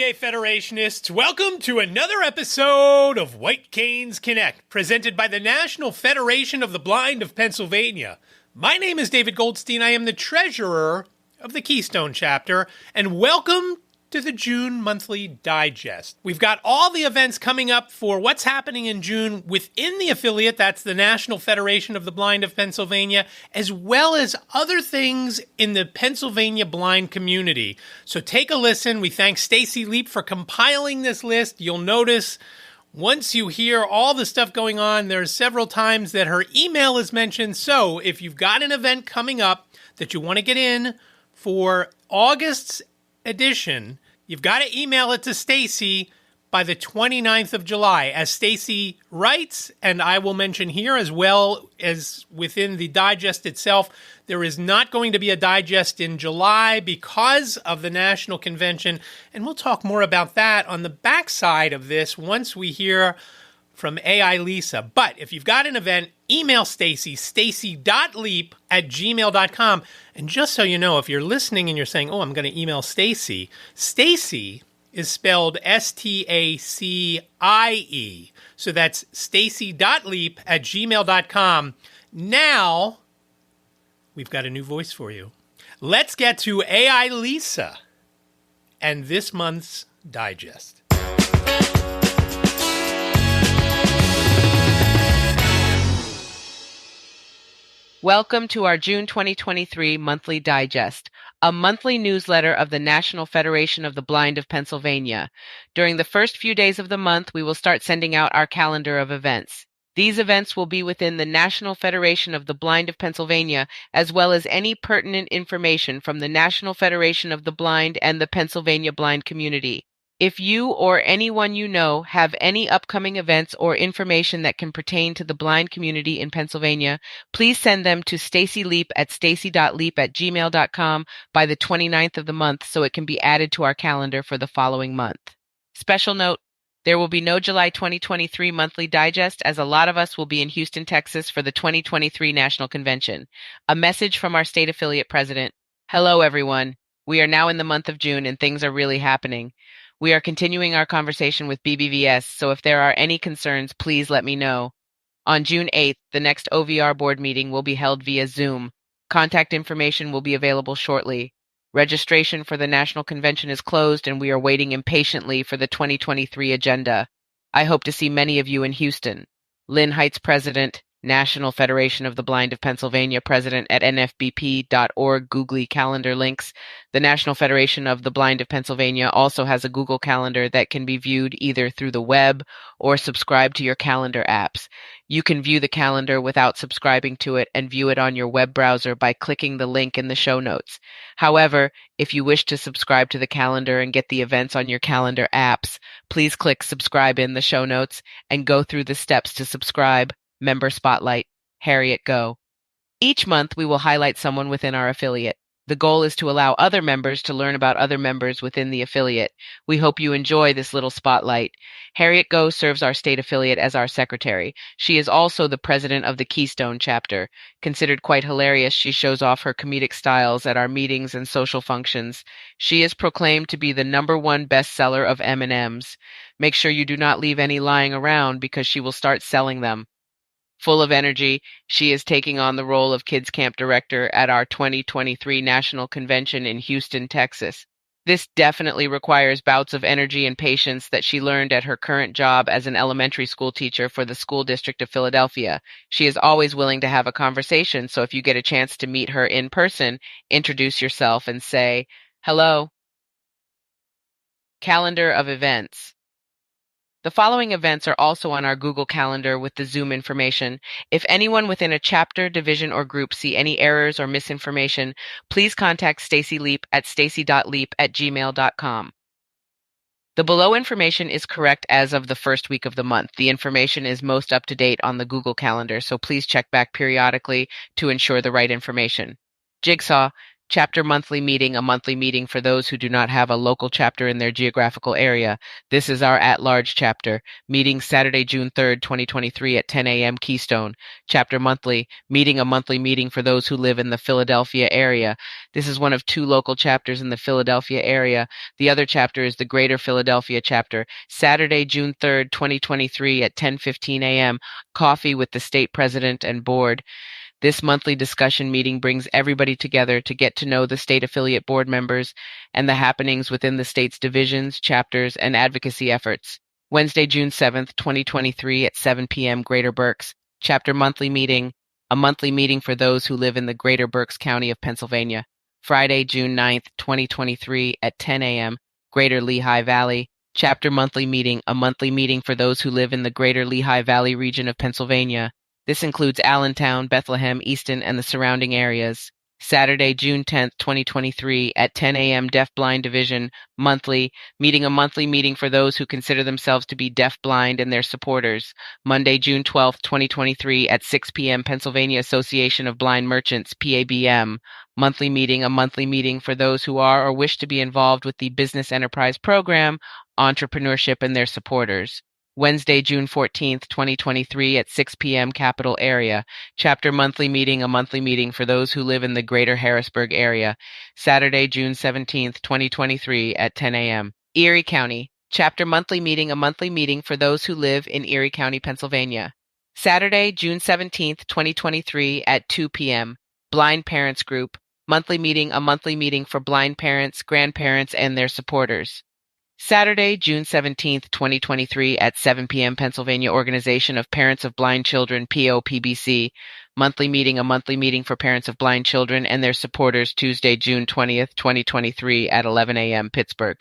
PA Federationists, welcome to another episode of White Canes Connect, presented by the National Federation of the Blind of Pennsylvania. My name is David Goldstein. I am the treasurer of the Keystone chapter, and welcome to the June Monthly Digest. We've got all the events coming up for what's happening in June within the affiliate, that's the National Federation of the Blind of Pennsylvania, as well as other things in the Pennsylvania blind community. So take a listen. We thank Stacie Leap for compiling this list. You'll notice once you hear all the stuff going on, there's several times that her email is mentioned. So if you've got an event coming up that you want to get in for August's edition, you've got to email it to Stacie by the 29th of July. As Stacie writes, and I will mention here as well as within the digest itself, there is not going to be a digest in July because of the National Convention, and we'll talk more about that on the backside of this once we hear from AI Lisa. But if you've got an event, email Stacie, stacie.leap@gmail.com. And just so you know, if you're listening and you're saying, oh, I'm going to email Stacie, Stacie is spelled S-T-A-C-I-E. So that's stacie.leap@gmail.com. Now, we've got a new voice for you. Let's get to AI Lisa and this month's digest. Welcome to our June 2023 Monthly Digest, a monthly newsletter of the National Federation of the Blind of Pennsylvania. During the first few days of the month, we will start sending out our calendar of events. These events will be within the National Federation of the Blind of Pennsylvania, as well as any pertinent information from the National Federation of the Blind and the Pennsylvania blind community. If you or anyone you know have any upcoming events or information that can pertain to the blind community in Pennsylvania, please send them to Stacie Leap at stacie.leap@gmail.com by the 29th of the month so it can be added to our calendar for the following month. Special note, there will be no July 2023 Monthly Digest as a lot of us will be in Houston, Texas for the 2023 National Convention. A message from our state affiliate president. Hello, everyone. We are now in the month of June and things are really happening. We are continuing our conversation with BBVS, so if there are any concerns, please let me know. On June 8th, the next OVR board meeting will be held via Zoom. Contact information will be available shortly. Registration for the National Convention is closed, and we are waiting impatiently for the 2023 agenda. I hope to see many of you in Houston. Lynn Heights President, National Federation of the Blind of Pennsylvania President at nfbp.org Googly Calendar links. The National Federation of the Blind of Pennsylvania also has a Google Calendar that can be viewed either through the web or subscribe to your calendar apps. You can view the calendar without subscribing to it and view it on your web browser by clicking the link in the show notes. However, if you wish to subscribe to the calendar and get the events on your calendar apps, please click subscribe in the show notes and go through the steps to subscribe. Member Spotlight, Harriet Go. Each month, we will highlight someone within our affiliate. The goal is to allow other members to learn about other members within the affiliate. We hope you enjoy this little spotlight. Harriet Go serves our state affiliate as our secretary. She is also the president of the Keystone chapter. Considered quite hilarious, she shows off her comedic styles at our meetings and social functions. She is proclaimed to be the #1 bestseller of M&Ms. Make sure you do not leave any lying around because she will start selling them. Full of energy, she is taking on the role of Kids Camp Director at our 2023 National Convention in Houston, Texas. This definitely requires bouts of energy and patience that she learned at her current job as an elementary school teacher for the School District of Philadelphia. She is always willing to have a conversation, so if you get a chance to meet her in person, introduce yourself and say, hello. Calendar of events. The following events are also on our Google Calendar with the Zoom information. If anyone within a chapter, division, or group see any errors or misinformation, please contact Stacie Leap at stacie.leap@gmail.com. The below information is correct as of the first week of the month. The information is most up to date on the Google Calendar, so please check back periodically to ensure the right information. Jigsaw. Chapter monthly meeting, a monthly meeting for those who do not have a local chapter in their geographical area. This is our at-large chapter. Meeting Saturday, June 3rd, 2023 at 10 a.m. Keystone. Chapter monthly, meeting, a monthly meeting for those who live in the Philadelphia area. This is one of 2 local chapters in the Philadelphia area. The other chapter is the Greater Philadelphia chapter. Saturday, June 3rd, 2023 at 10:15 a.m. Coffee with the state president and board. This monthly discussion meeting brings everybody together to get to know the state affiliate board members and the happenings within the state's divisions, chapters, and advocacy efforts. Wednesday, June 7th, 2023 at 7 p.m. Greater Berks. Chapter monthly meeting, a monthly meeting for those who live in the Greater Berks County of Pennsylvania. Friday, June 9th, 2023 at 10 a.m. Greater Lehigh Valley. Chapter monthly meeting, a monthly meeting for those who live in the Greater Lehigh Valley region of Pennsylvania. This includes Allentown, Bethlehem, Easton, and the surrounding areas. Saturday, June 10th, 2023 at 10 a.m. Deaf-Blind Division, monthly, meeting, a monthly meeting for those who consider themselves to be deaf-blind and their supporters. Monday, June 12th, 2023 at 6 p.m. Pennsylvania Association of Blind Merchants, PABM, monthly meeting, a monthly meeting for those who are or wish to be involved with the Business Enterprise Program, Entrepreneurship, and their supporters. Wednesday, June 14th, 2023 at 6 p.m. Capital Area. Chapter monthly meeting, a monthly meeting for those who live in the Greater Harrisburg area. Saturday, June 17th, 2023 at 10 a.m. Erie County. Chapter monthly meeting, a monthly meeting for those who live in Erie County, Pennsylvania. Saturday, June 17th, 2023 at 2 p.m. Blind Parents Group. Monthly meeting, a monthly meeting for blind parents, grandparents, and their supporters. Saturday, June 17th, 2023 at 7 p.m. Pennsylvania Organization of Parents of Blind Children, POPBC. Monthly meeting, a monthly meeting for parents of blind children and their supporters, Tuesday, June 20th, 2023 at 11 a.m. Pittsburgh.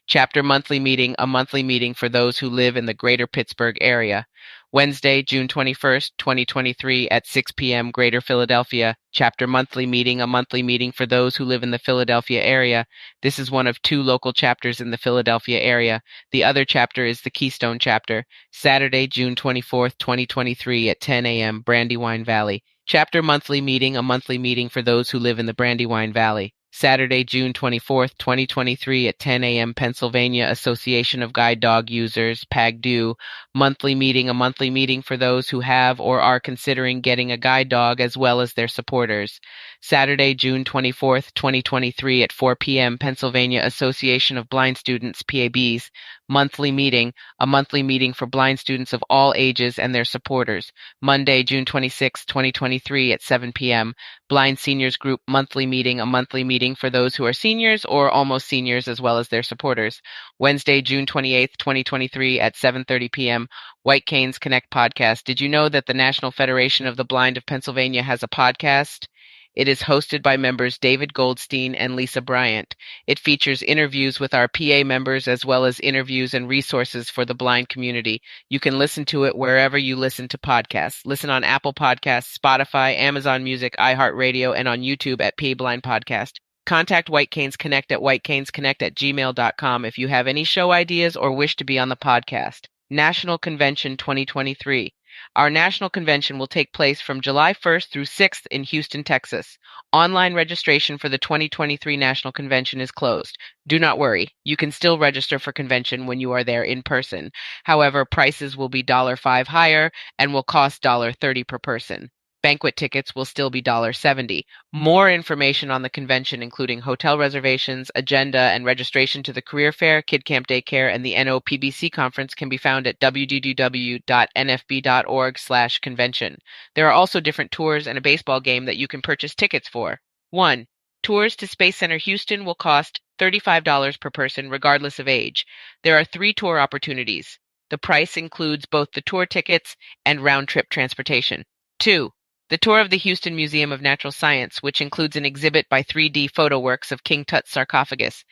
Chapter monthly meeting, a monthly meeting for those who live in the Greater Pittsburgh area. Wednesday, June 21st, 2023 at 6 p.m. Greater Philadelphia. Chapter monthly meeting, a monthly meeting for those who live in the Philadelphia area. This is one of 2 local chapters in the Philadelphia area. The other chapter is the Keystone chapter. Saturday, June 24th, 2023 at 10 a.m. Brandywine Valley. Chapter monthly meeting, a monthly meeting for those who live in the Brandywine Valley. Saturday, June 24th, 2023 at 10 a.m. Pennsylvania Association of Guide Dog Users, PAGDU, monthly meeting, a monthly meeting for those who have or are considering getting a guide dog as well as their supporters. Saturday, June 24th, 2023 at 4 p.m. Pennsylvania Association of Blind Students, PABs, monthly meeting, a monthly meeting for blind students of all ages and their supporters. Monday, June 26th, 2023 at 7 p.m. Blind Seniors Group monthly meeting, a monthly meeting for those who are seniors or almost seniors as well as their supporters. Wednesday, June 28th, 2023 at 7:30 p.m. White Canes Connect podcast. Did you know that the National Federation of the Blind of Pennsylvania has a podcast? It is hosted by members David Goldstein and Lisa Bryant. It features interviews with our PA members as well as interviews and resources for the blind community. You can listen to it wherever you listen to podcasts. Listen on Apple Podcasts, Spotify, Amazon Music, iHeartRadio, and on YouTube at PA Blind Podcast. Contact White Canes Connect at whitecanesconnect@gmail.com if you have any show ideas or wish to be on the podcast. National Convention 2023. Our national convention will take place from July 1st through 6th in Houston, Texas. Online registration for the 2023 National Convention is closed. Do not worry. You can still register for convention when you are there in person. However, prices will be $5 higher and will cost $30 per person. Banquet tickets will still be $70. More information on the convention, including hotel reservations, agenda, and registration to the career fair, Kid Camp Daycare, and the NOPBC conference can be found at www.nfb.org/convention. There are also different tours and a baseball game that you can purchase tickets for. 1. Tours to Space Center Houston will cost $35 per person, regardless of age. There are 3 tour opportunities. The price includes both the tour tickets and round-trip transportation. 2. The tour of the Houston Museum of Natural Science, which includes an exhibit by 3D photo works of King Tut's sarcophagus.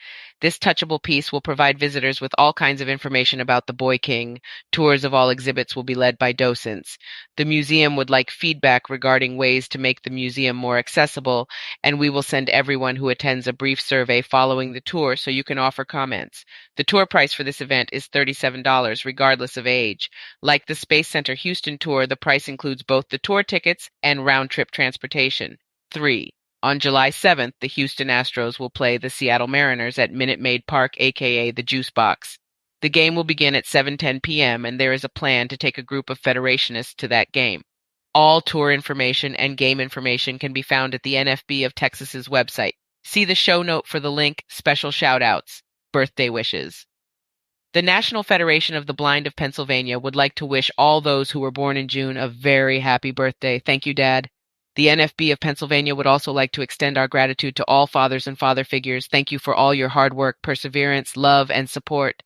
This touchable piece will provide visitors with all kinds of information about the Boy King. Tours of all exhibits will be led by docents. The museum would like feedback regarding ways to make the museum more accessible, and we will send everyone who attends a brief survey following the tour so you can offer comments. The tour price for this event is $37, regardless of age. Like the Space Center Houston tour, the price includes both the tour tickets and round-trip transportation. 3. On July 7th, the Houston Astros will play the Seattle Mariners at Minute Maid Park, aka the Juice Box. The game will begin at 7:10 p.m., and there is a plan to take a group of Federationists to that game. All tour information and game information can be found at the NFB of Texas's website. See the show note for the link, special shout-outs, birthday wishes. The National Federation of the Blind of Pennsylvania would like to wish all those who were born in June a very happy birthday. Thank you, Dad. The NFB of Pennsylvania would also like to extend our gratitude to all fathers and father figures. Thank you for all your hard work, perseverance, love, and support.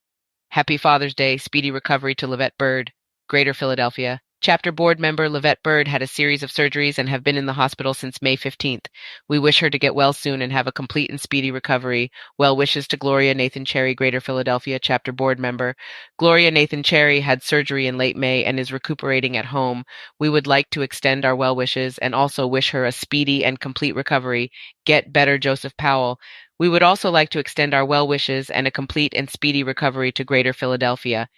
Happy Father's Day. Speedy recovery to Livette Bird, Greater Philadelphia. Chapter board member Livette Bird had a series of surgeries and have been in the hospital since May 15th. We wish her to get well soon and have a complete and speedy recovery. Well wishes to Gloria Nathan Cherry, Greater Philadelphia, chapter board member. Gloria Nathan Cherry had surgery in late May and is recuperating at home. We would like to extend our well wishes and also wish her a speedy and complete recovery. Get better, Joseph Powell. We would also like to extend our well wishes and a complete and speedy recovery to Greater Philadelphia.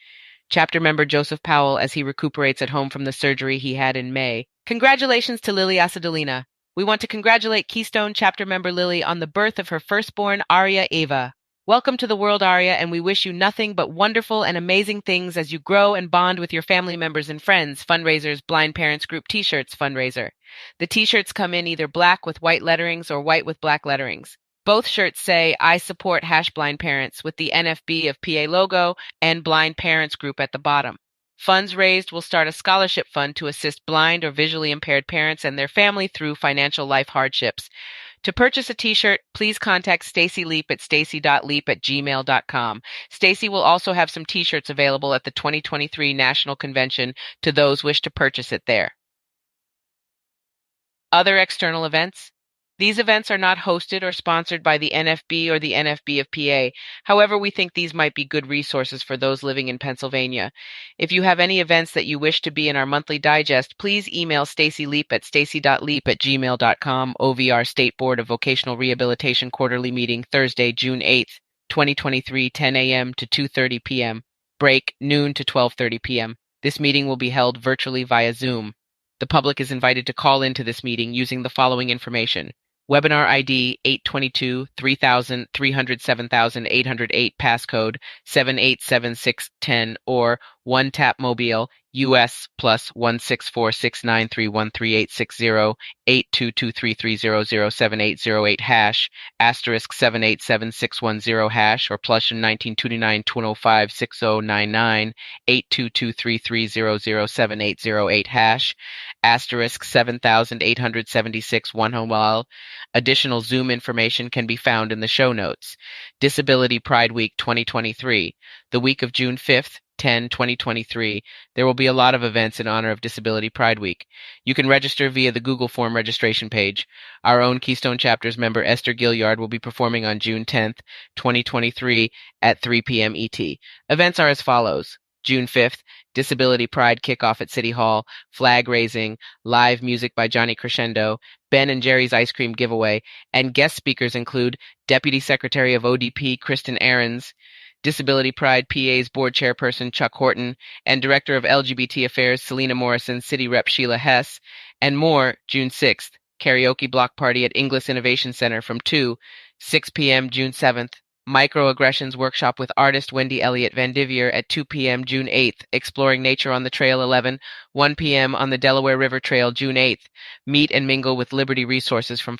Chapter member Joseph Powell as he recuperates at home from the surgery he had in May. Congratulations to Lily Asadolina. We want to congratulate Keystone chapter member Lily on the birth of her firstborn, Aria Ava. Welcome to the world, Aria, and we wish you nothing but wonderful and amazing things as you grow and bond with your family members and friends. Fundraisers Blind Parents Group T-shirts fundraiser. The T-shirts come in either black with white letterings or white with black letterings. Both shirts say, I support # blind parents with the NFB of PA logo and Blind Parents Group at the bottom. Funds raised will start a scholarship fund to assist blind or visually impaired parents and their family through financial life hardships. To purchase a t-shirt, please contact Stacie Leap at stacie.leap@gmail.com. Stacie will also have some t-shirts available at the 2023 National Convention to those wish to purchase it there. Other external events. These events are not hosted or sponsored by the NFB or the NFB of PA. However, we think these might be good resources for those living in Pennsylvania. If you have any events that you wish to be in our monthly digest, please email Stacie Leap at stacie.leap@gmail.com. OVR State Board of Vocational Rehabilitation Quarterly Meeting, Thursday, June 8th, 2023, 10 a.m. to 2:30 p.m. Break, noon to 12:30 p.m. This meeting will be held virtually via Zoom. The public is invited to call into this meeting using the following information. Webinar ID 822-3000-307,808, passcode 787610, or One Tap Mobile US plus 16469313860 82233007808 hash asterisk 787610 hash or plus 1929-205-6099 82233007808 hash asterisk 7876 one while. Additional Zoom information can be found in the show notes. Disability Pride Week 2023, the week of June 5th, 2023. There will be a lot of events in honor of Disability Pride Week. You can register via the Google Form registration page. Our own Keystone Chapters member Esther Gilliard will be performing on June 10th, 2023 at 3 p.m. ET. Events are as follows. June 5th, Disability Pride kickoff at City Hall, flag raising, live music by Johnny Crescendo, Ben and Jerry's ice cream giveaway, and guest speakers include Deputy Secretary of ODP Kristen Ahrens, Disability Pride PA's board chairperson Chuck Horton, and Director of LGBT Affairs Selena Morrison, City Rep Sheila Hess, and more. June 6th, karaoke block party at Inglis Innovation Center from 6 p.m. June 7th. Microaggressions workshop with artist Wendy Elliott Van Divier at 2 p.m. June 8th. Exploring Nature on the Trail 11, 1 p.m. on the Delaware River Trail June 8th. Meet and mingle with Liberty Resources from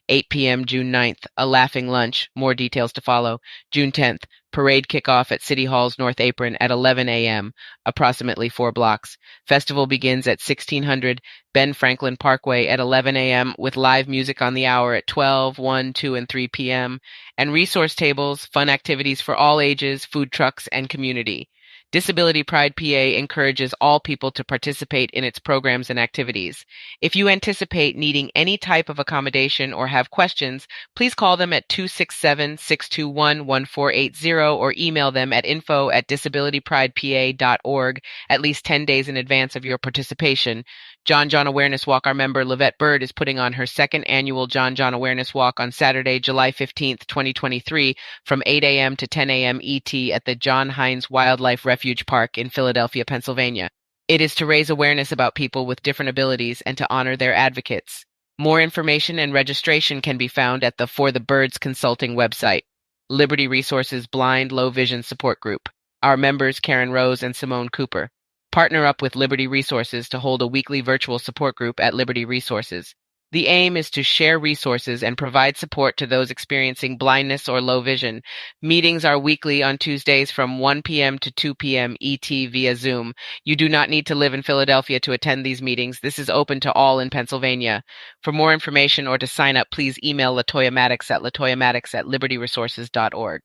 8 p.m. June 9th. A laughing lunch. More details to follow. June 10th. Parade kickoff at City Hall's North Apron at 11 a.m., approximately 4 blocks. Festival begins at 1600 Ben Franklin Parkway at 11 a.m. with live music on the hour at 12, 1, 2, and 3 p.m. and resource tables, fun activities for all ages, food trucks, and community. Disability Pride PA encourages all people to participate in its programs and activities. If you anticipate needing any type of accommodation or have questions, please call them at 267-621-1480 or email them at info@disabilitypridepa.org at least 10 days in advance of your participation. John Awareness Walk, our member Livette Bird is putting on her second annual John Awareness Walk on Saturday, July 15th, 2023 from 8 a.m. to 10 a.m. ET at the John Hines Wildlife Refuge Park in Philadelphia, Pennsylvania. It is to raise awareness about people with different abilities and to honor their advocates. More information and registration can be found at the For the Birds Consulting website. Liberty Resources Blind Low Vision Support Group. Our members, Karen Rose and Simone Cooper. Partner up with Liberty Resources to hold a weekly virtual support group at Liberty Resources. The aim is to share resources and provide support to those experiencing blindness or low vision. Meetings are weekly on Tuesdays from 1 p.m. to 2 p.m. ET via Zoom. You do not need to live in Philadelphia to attend these meetings. This is open to all in Pennsylvania. For more information or to sign up, please email Latoya Maddox at latoyamaddox@libertyresources.org.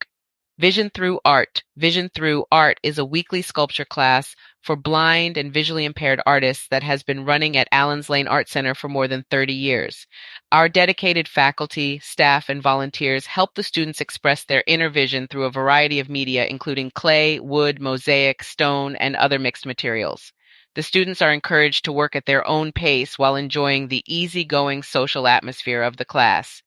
Vision Through Art. Vision Through Art is a weekly sculpture class for blind and visually impaired artists that has been running at Allens Lane Art Center for more than 30 years. Our dedicated faculty, staff, and volunteers help the students express their inner vision through a variety of media, including clay, wood, mosaic, stone, and other mixed materials. The students are encouraged to work at their own pace while enjoying the easygoing social atmosphere of the class.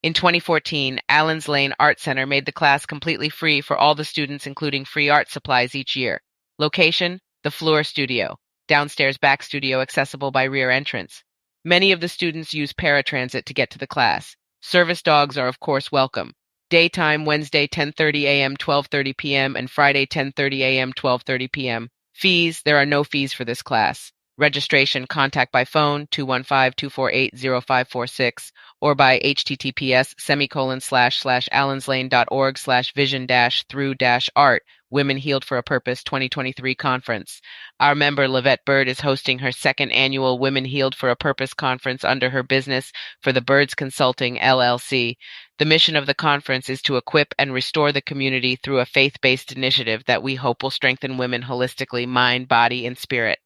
In 2014, Allens Lane Art Center made the class completely free for all the students, including free art supplies each year. Location: the Fleur Studio, downstairs back studio accessible by rear entrance. Many of the students use paratransit to get to the class. Service dogs are of course welcome. Daytime Wednesday 10:30 a.m. 12:30 p.m. and Friday 10:30 a.m. 12:30 p.m. Fees: there are no fees for this class. Registration: contact by phone 215-248-0546 or by https://allenslane.org/vision-through-art Women Healed for a Purpose 2023 conference. Our member Lavette Bird is hosting her second annual Women Healed for a Purpose conference under her business For the Birds Consulting LLC. The mission of the conference is to equip and restore the community through a faith-based initiative that we hope will strengthen women holistically, mind, body, and spirit.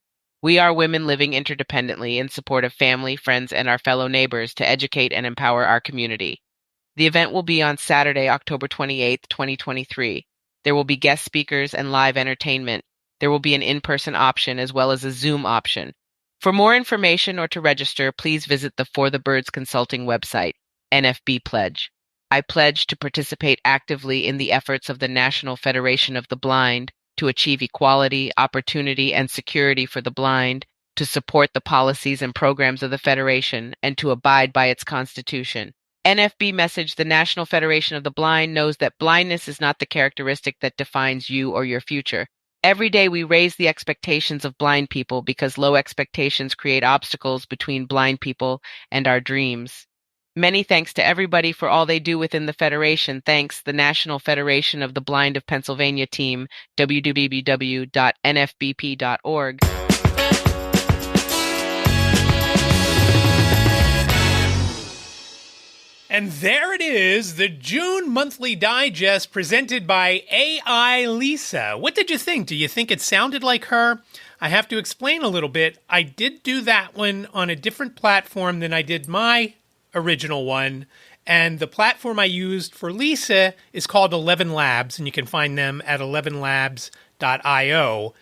We are women living interdependently in support of family, friends, and our fellow neighbors to educate and empower our community. The event will be on Saturday, October 28th, 2023. There will be guest speakers and live entertainment. There will be an in-person option as well as a Zoom option. For more information or to register, please visit the For the Birds Consulting website, NFB Pledge. I pledge to participate actively in the efforts of the National Federation of the Blind to achieve equality, opportunity, and security for the blind, to support the policies and programs of the Federation, and to abide by its Constitution. NFB message: the National Federation of the Blind knows that blindness is not the characteristic that defines you or your future. Every day we raise the expectations of blind people because low expectations create obstacles between blind people and our dreams. Many thanks to everybody for all they do within the Federation. Thanks, the National Federation of the Blind of Pennsylvania team, www.nfbp.org. And there it is, the June Monthly Digest presented by AI Lisa. What did you think? Do you think it sounded like her? I have to explain a little bit. I did do that one on a different platform than I did my original one, and the platform I used for Lisa is called 11 Labs, and you can find them at 11labs.io.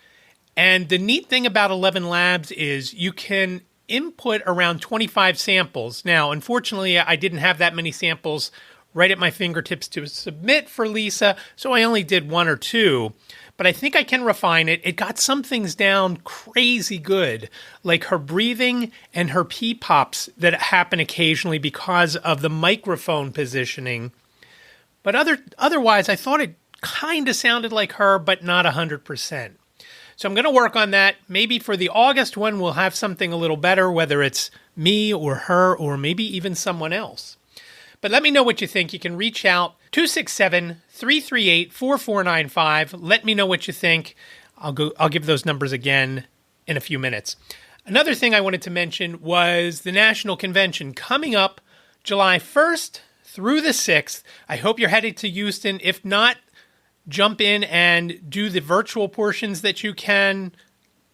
And the neat thing about 11 Labs is you can input around 25 samples. Now, unfortunately, I didn't have that many samples right at my fingertips to submit for Lisa, so I only did one or two. But I think I can refine it. It got some things down crazy good, like her breathing and her pee pops that happen occasionally because of the microphone positioning. But otherwise, I thought it kind of sounded like her, but not 100%. So I'm going to work on that. Maybe for the August one, we'll have something a little better, whether it's me or her or maybe even someone else. But let me know what you think. You can reach out 267-338-4495. Let me know what you think. I'll give those numbers again in a few minutes. Another thing I wanted to mention was the National Convention coming up July 1st through the 6th. I hope you're headed to Houston. If not, jump in and do the virtual portions that you can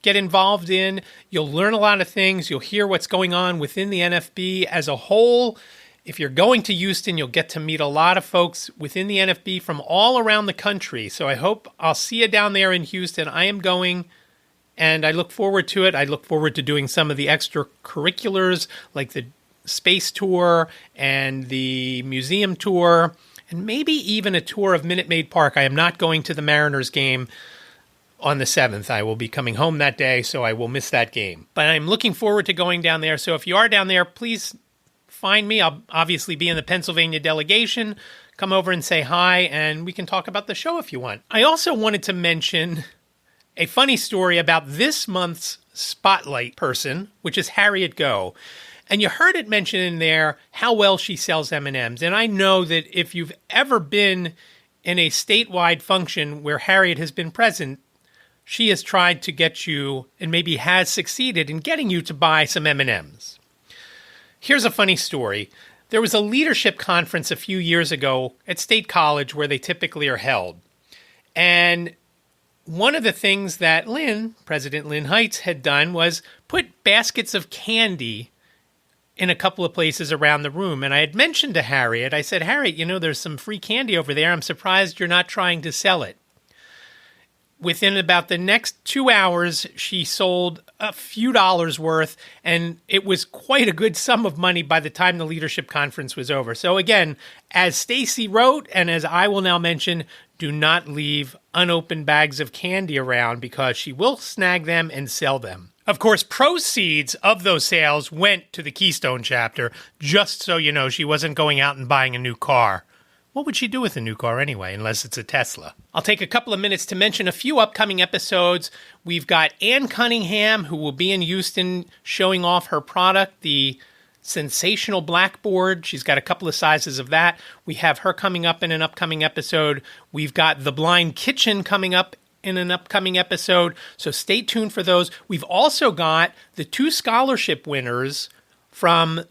get involved in. You'll learn a lot of things. You'll hear what's going on within the NFB as a whole. If you're going to Houston, you'll get to meet a lot of folks within the NFB from all around the country. So I hope I'll see you down there in Houston. I am going, and I look forward to it. I look forward to doing some of the extracurriculars, like the space tour and the museum tour, and maybe even a tour of Minute Maid Park. I am not going to the Mariners game on the 7th. I will be coming home that day, so I will miss that game. But I'm looking forward to going down there. So if you are down there, please find me. I'll obviously be in the Pennsylvania delegation. Come over and say hi, and we can talk about the show if you want. I also wanted to mention a funny story about this month's spotlight person, which is Harriet Go. And you heard it mentioned in there how well she sells M&Ms. And I know that if you've ever been in a statewide function where Harriet has been present, she has tried to get you, and maybe has succeeded in getting you to buy some M&Ms. Here's a funny story. There was a leadership conference a few years ago at State College where they typically are held. And one of the things that President Lynn Heights, had done was put baskets of candy in a couple of places around the room. And I had mentioned to Harriet, I said, Harriet, there's some free candy over there. I'm surprised you're not trying to sell it. Within about the next 2 hours, she sold a few dollars worth, and it was quite a good sum of money by the time the leadership conference was over. So again, as Stacie wrote, and as I will now mention, do not leave unopened bags of candy around because she will snag them and sell them. Of course, proceeds of those sales went to the Keystone chapter, just so you know she wasn't going out and buying a new car. What would she do with a new car anyway, unless it's a Tesla? I'll take a couple of minutes to mention a few upcoming episodes. We've got Ann Cunningham, who will be in Houston showing off her product, the Sensational Blackboard. She's got a couple of sizes of that. We have her coming up in an upcoming episode. We've got The Blind Kitchen coming up in an upcoming episode, so stay tuned for those. We've also got the 2 scholarship winners from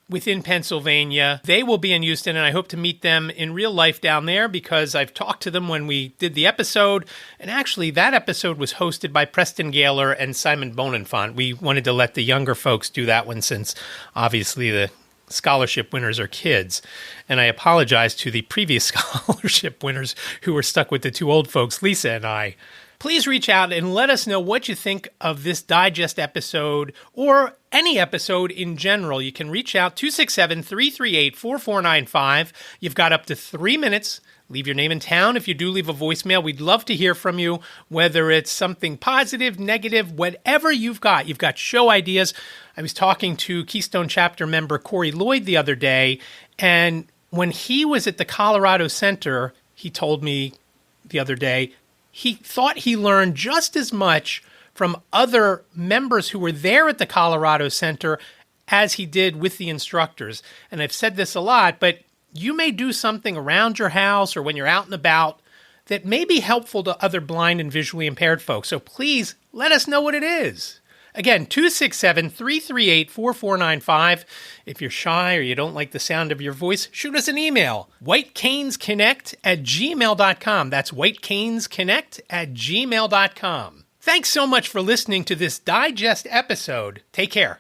within Pennsylvania. They will be in Houston, and I hope to meet them in real life down there because I've talked to them when we did the episode. And actually, that episode was hosted by Preston Gaylor and Simon Bonenfant. We wanted to let the younger folks do that one since obviously the scholarship winners are kids. And I apologize to the previous scholarship winners who were stuck with the 2 old folks, Lisa and I. Please reach out and let us know what you think of this digest episode or any episode in general. You can reach out 267-338-4495. You've got up to 3 minutes. Leave your name and town. If you do leave a voicemail, we'd love to hear from you, whether it's something positive, negative, whatever you've got. You've got show ideas. I was talking to Keystone chapter member Corey Lloyd the other day, and when he was at the Colorado Center, he told me the other day, he thought he learned just as much from other members who were there at the Colorado Center as he did with the instructors. And I've said this a lot, but you may do something around your house or when you're out and about that may be helpful to other blind and visually impaired folks. So please let us know what it is. Again, 267-338-4495. If you're shy or you don't like the sound of your voice, shoot us an email, whitecanesconnect@gmail.com. That's whitecanesconnect@gmail.com. Thanks so much for listening to this digest episode. Take care.